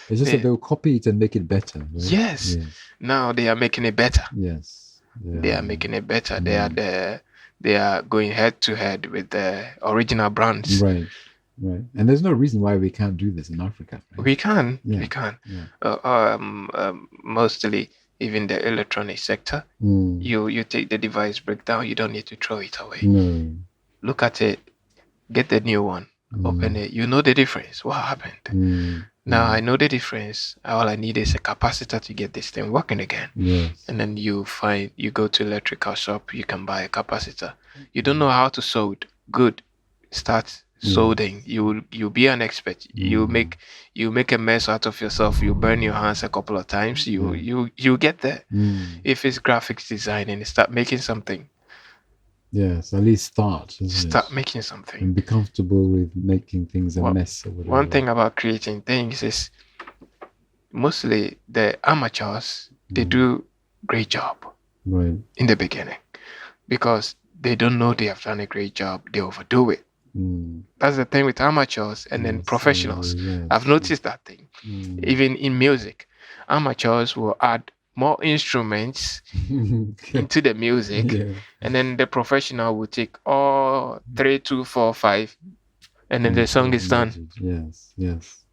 It's just that they'll copy it and make it better. Right? Yes. Now they are making it better. Yes. They are making it better. They are going head to head with the original brands. Right. And there's no reason why we can't do this in Africa. Right? We can. Mostly, even the electronic sector, you take the device breakdown, you don't need to throw it away. No. Look at it, get the new one, open it. You know the difference. What happened? Now I know the difference. All I need is a capacitor to get this thing working again. Yes. And then you go to electrical shop, you can buy a capacitor. You don't know how to solder. Good. Start soldering. You'll be an expert. You make a mess out of yourself. You burn your hands a couple of times. You get there. If it's graphics designing, start making something. Yes, at least start making something and be comfortable with making things a mess or whatever. One thing about creating things is mostly the amateurs, they do great job in the beginning because they don't know they have done a great job. They overdo it. That's the thing with amateurs and then professionals. I've noticed that thing. Even in music, amateurs will add more instruments into the music, and then the professional will take all 3, 2, 4, 5, and then the song is done. Yes.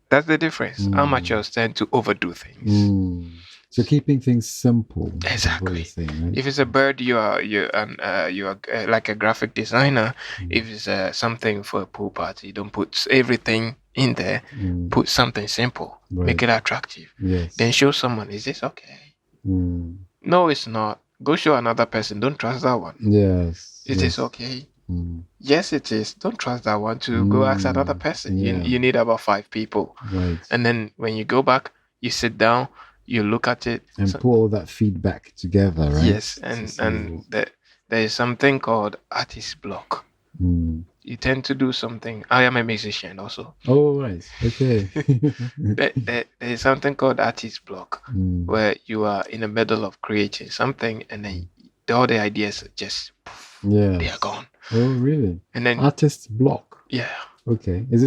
That's the difference. Amateurs tend to overdo things. So keeping things simple. Exactly. Saying, right? If it's a bird, you are like a graphic designer. If it's something for a pool party, don't put everything in there. Put something simple. Make it attractive. Yes. Then show someone, is this okay? No, it's not. Go show another person. Don't trust that one. Yes. Is this okay? Yes, it is. Don't trust that one to go ask another person. You need about 5 people. Right. And then when you go back, you sit down, you look at it. And put all that feedback together, right? Yes. And there is something called artist block. You tend to do something. I am a musician also. Oh, right. Okay. there is something called artist block where you are in the middle of creating something and then all the ideas are just, they are gone. Oh, really? And then artist block. Yeah. Okay. Is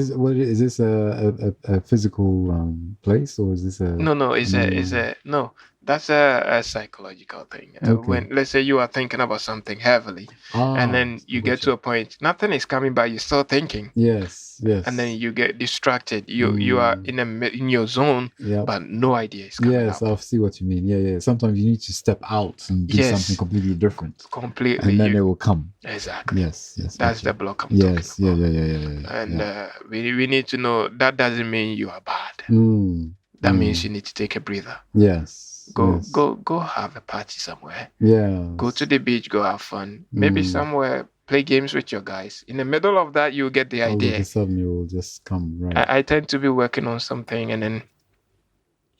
this a physical place, or is this a No, no, that's a psychological thing. Okay. When, let's say, you are thinking about something heavily, and then you get to a point, nothing is coming, but you're still thinking. Yes. And then you get distracted. You are in your zone, but no idea is coming Yes, up. I see what you mean. Yeah. Sometimes you need to step out and do something completely different. Completely. And then it will come. Exactly. Yes. That's the block I'm talking about. Yeah. And we need to know that doesn't mean you are bad. That means you need to take a breather. Yes. Go have a party somewhere. Yeah. Go to the beach, go have fun. Maybe somewhere, play games with your guys. In the middle of that, you'll get the idea. All of a sudden, it will just come, right? I tend to be working on something, and then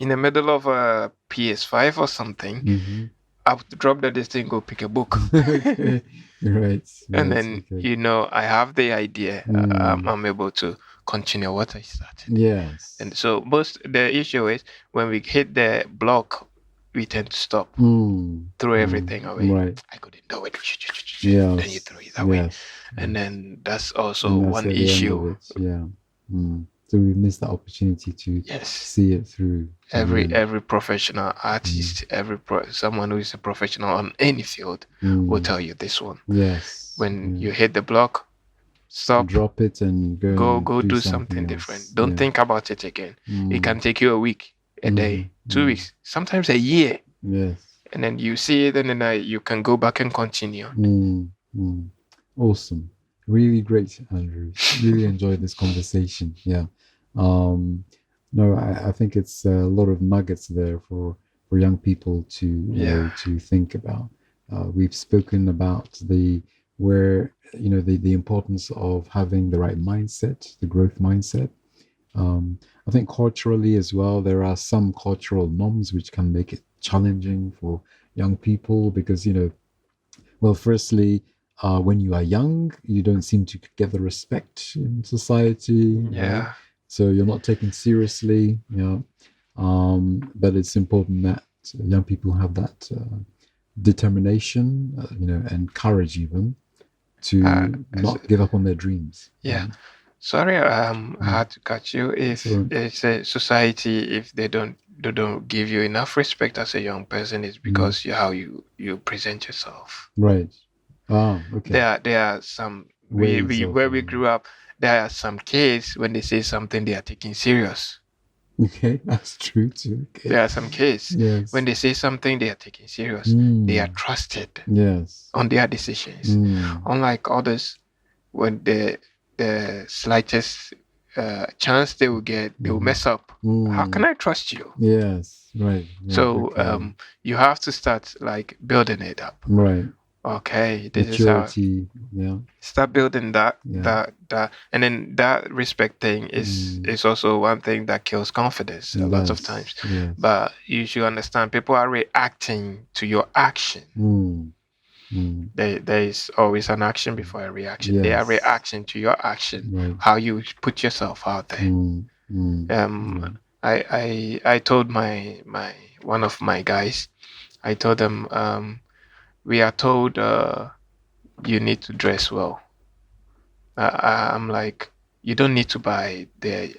in the middle of a PS5 or something, I'll drop this thing, go pick a book. Okay. Right. And then, I have the idea. I'm able to continue what I started. Yes. And so the issue is, when we hit the block, we tend to stop, throw everything away. Right. I couldn't do it. Yes. Then you throw it away. Yes. And then that's also one issue. Yeah. So we missed the opportunity to see it through. Every professional artist, someone who is a professional on any field will tell you this one. Yes. When you hit the block, stop, drop it, and go do something different. Don't think about it again. It can take you a week, a day, 2 weeks, sometimes a year. Yes. And then you see it, and then you can go back and continue. Awesome. Really great, Andrew. Really enjoyed this conversation. Yeah. No, I think it's a lot of nuggets there for young people to to think about. We've spoken about the importance of having the right mindset, the growth mindset. I think culturally as well, there are some cultural norms which can make it challenging for young people because, firstly, when you are young, you don't seem to get the respect in society. Yeah. So you're not taken seriously. But it's important that young people have that determination, and courage even to not give up on their dreams. Yeah. Sorry, I had to cut you. If it's a society, if they don't give you enough respect as a young person, it's because how you present yourself. Right. Okay. There are some where we grew up. There are some kids, when they say something, they are taken serious. Okay, that's true too. Okay. There are some kids, when they say something, they are taken serious. They are trusted on their decisions. Unlike others, when the slightest chance they will get, they will mess up. How can I trust you? Yes, right. So you have to start building it up. Right. Okay, this maturity, is how. Start building that, and then that respect thing is also one thing that kills confidence a lot of times. Yes. But you should understand, people are reacting to your action. There is always an action before a reaction. Yes. They are reacting to your action, how you put yourself out there. I told my one of my guys, I told them, we are told you need to dress well. I'm like, you don't need to buy the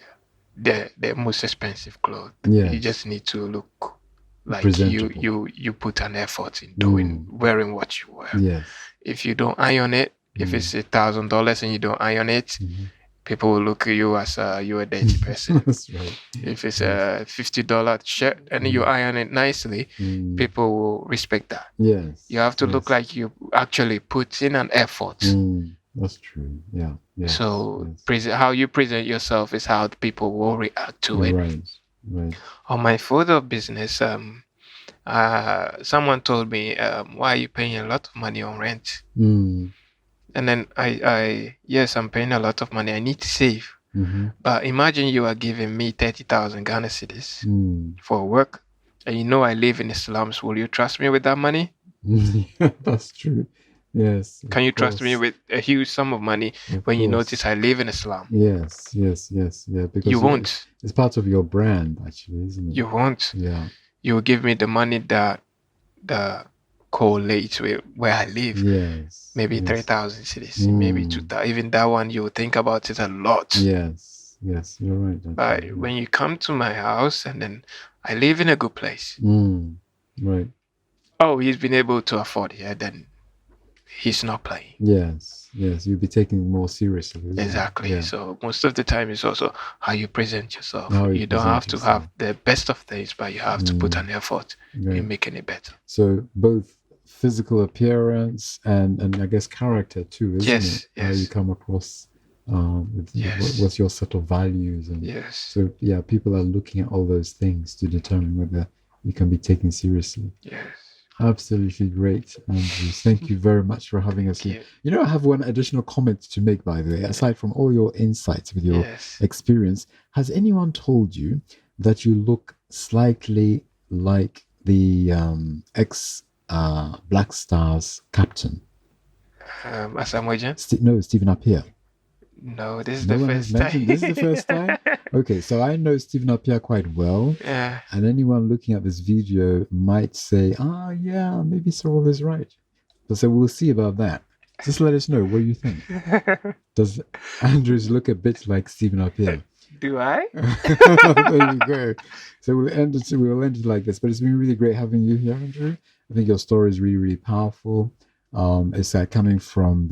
most expensive clothes. Yes. You just need to look like you put an effort in wearing what you wear. Yes. If you don't iron it, if it's $1,000 and you don't iron it, people will look at you as you're a dirty person. That's right. If it's a $50 shirt and you iron it nicely, people will respect that. Yes. You have to look like you actually put in an effort. That's true. Yeah. So how you present yourself is how people will react to it. Right. On my photo business, someone told me, why are you paying a lot of money on rent? And then I'm paying a lot of money. I need to save. But imagine you are giving me 30,000 Ghana cedis for work, and I live in the slums. Will you trust me with that money? That's true. Yes. Can you trust me with a huge sum of money when you notice I live in a slum? Yes. Yeah. Because you won't. It's part of your brand, actually, isn't it? You won't. Yeah. You will give me the money that correlate with where I live. Yes. Maybe 3,000 cities, maybe 2,000. Even that one, you think about it a lot. Yes, you're right. But when you come to my house, and then I live in a good place. Right. Oh, he's been able to afford here, then he's not playing. Yes, you'll be taken more seriously. Exactly. Yeah. So most of the time it's also how you present yourself. You don't have to have the best of things, but you have to put an effort in making it better. So both physical appearance and I guess character too, isn't it? Yes. How you come across what's your set of values. And so people are looking at all those things to determine whether you can be taken seriously. Yes. Absolutely great, Andrews. Thank you very much for having us here. You know, I have one additional comment to make, by the way. Aside from all your insights with your experience, has anyone told you that you look slightly like the ex-Black Stars captain? Asamoah? No, Stephen Appiah. No, this is the first time. This is the first time? Okay, so I know Stephen Appiah quite well. Yeah. And anyone looking at this video might say, maybe Cyril is right. So we'll see about that. Just let us know what you think. Does Andrews look a bit like Stephen Appiah? Do I? There you go. So we'll end it like this. But it's been really great having you here, Andrew. I think your story is really, really powerful. It's coming from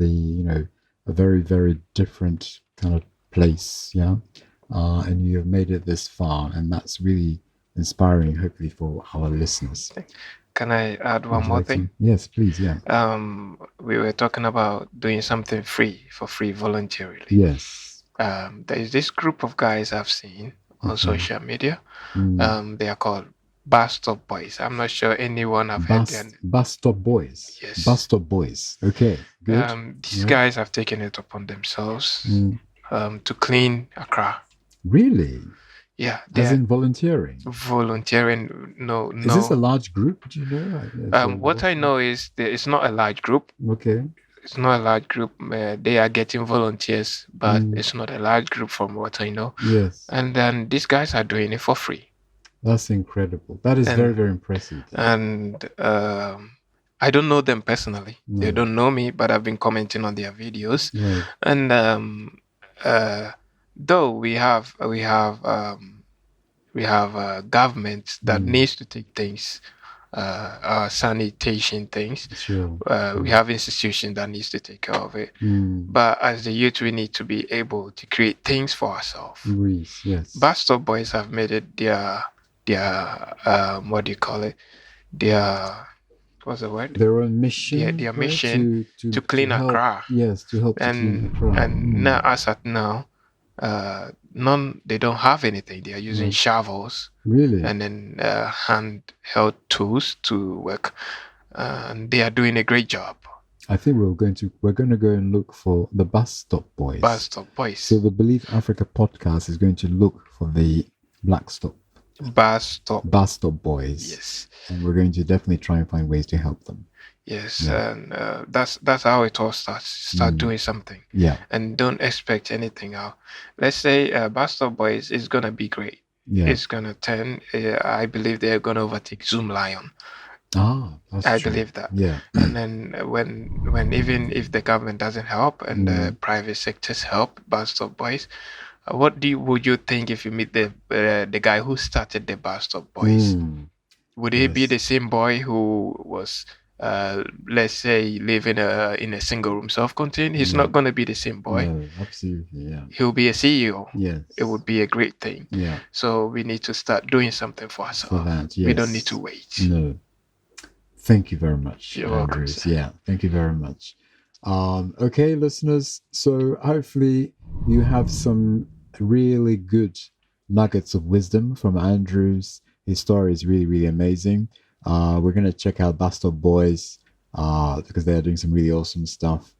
a very, very different kind of place, and you have made it this far, and that's really inspiring, hopefully, for our listeners. Can I add one more thing? Yes, please, yeah. We were talking about doing something for free voluntarily. Yes. There is this group of guys I've seen on social media. They are called Buz Stop Boys. I'm not sure anyone have heard them. Buz Stop Boys. Yes. Buz Stop Boys. Okay, good. These guys have taken it upon themselves to clean Accra. Really? Yeah. As in volunteering? Volunteering, no. Is this a large group? Do you know? What I know is it's not a large group. Okay. It's not a large group. They are getting volunteers, but it's not a large group from what I know. Yes. And then these guys are doing it for free. That's incredible. That is very, very impressive. And I don't know them personally. No. They don't know me, but I've been commenting on their videos. Right. And though we have government that needs to take things, sanitation things. Sure. We have institutions that needs to take care of it. But as the youth, we need to be able to create things for ourselves. Yes. Buz Stop Boys have made it their what do you call it? What's the word? Their own mission. Their mission to clean Accra. Yes, to help clean Accra. And now, as at now, they don't have anything. They are using shovels. Really? And then handheld tools to work. And they are doing a great job. I think we're going to go and look for the Buz Stop Boys. Buz Stop Boys. So the BelieveAfrica podcast is going to look for the Buz Stop Boys. Yes. And we're going to definitely try and find ways to help them. Yes, and that's how it all starts. Start doing something. Yeah. And don't expect anything out. Let's say Buz Stop Boys is gonna be great. Yeah. It's gonna turn. I believe they're gonna overtake Zoom Lion. That's true. Believe that. Yeah. And then when even if the government doesn't help and the private sectors help Buz Stop Boys, what would you think if you meet the guy who started the Buz Stop Boys? Would he be the same boy who was, let's say, living in a single room, self-contained? He's not going to be the same boy. No, absolutely, yeah. He'll be a CEO. Yes. It would be a great thing. Yeah. So we need to start doing something for ourselves. For that, yes. We don't need to wait. No. Thank you very much. You're welcome. Yeah, thank you very much. Okay, listeners. So hopefully you have some really good nuggets of wisdom from Andrews. His story is really, really amazing. We're going to check out Buz Stop Boys because they are doing some really awesome stuff.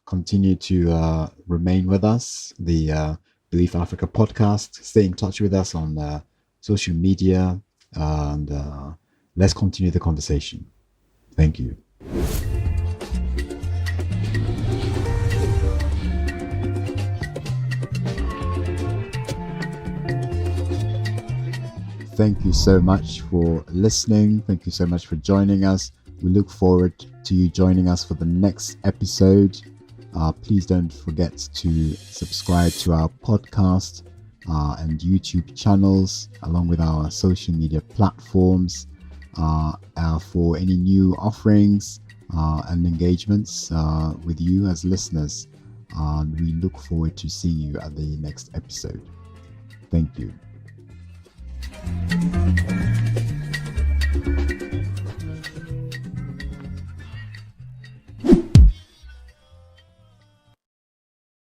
Continue to remain with us, the BelieveAfrica podcast. Stay in touch with us on social media, and let's continue the conversation. Thank you. thank you so much for listening. Thank you so much for joining us. We look forward to you joining us for the next episode. Please don't forget to subscribe to our podcast and YouTube channels, along with our social media platforms, for any new offerings and engagements with you as listeners. We look forward to seeing you at the next episode. Thank you.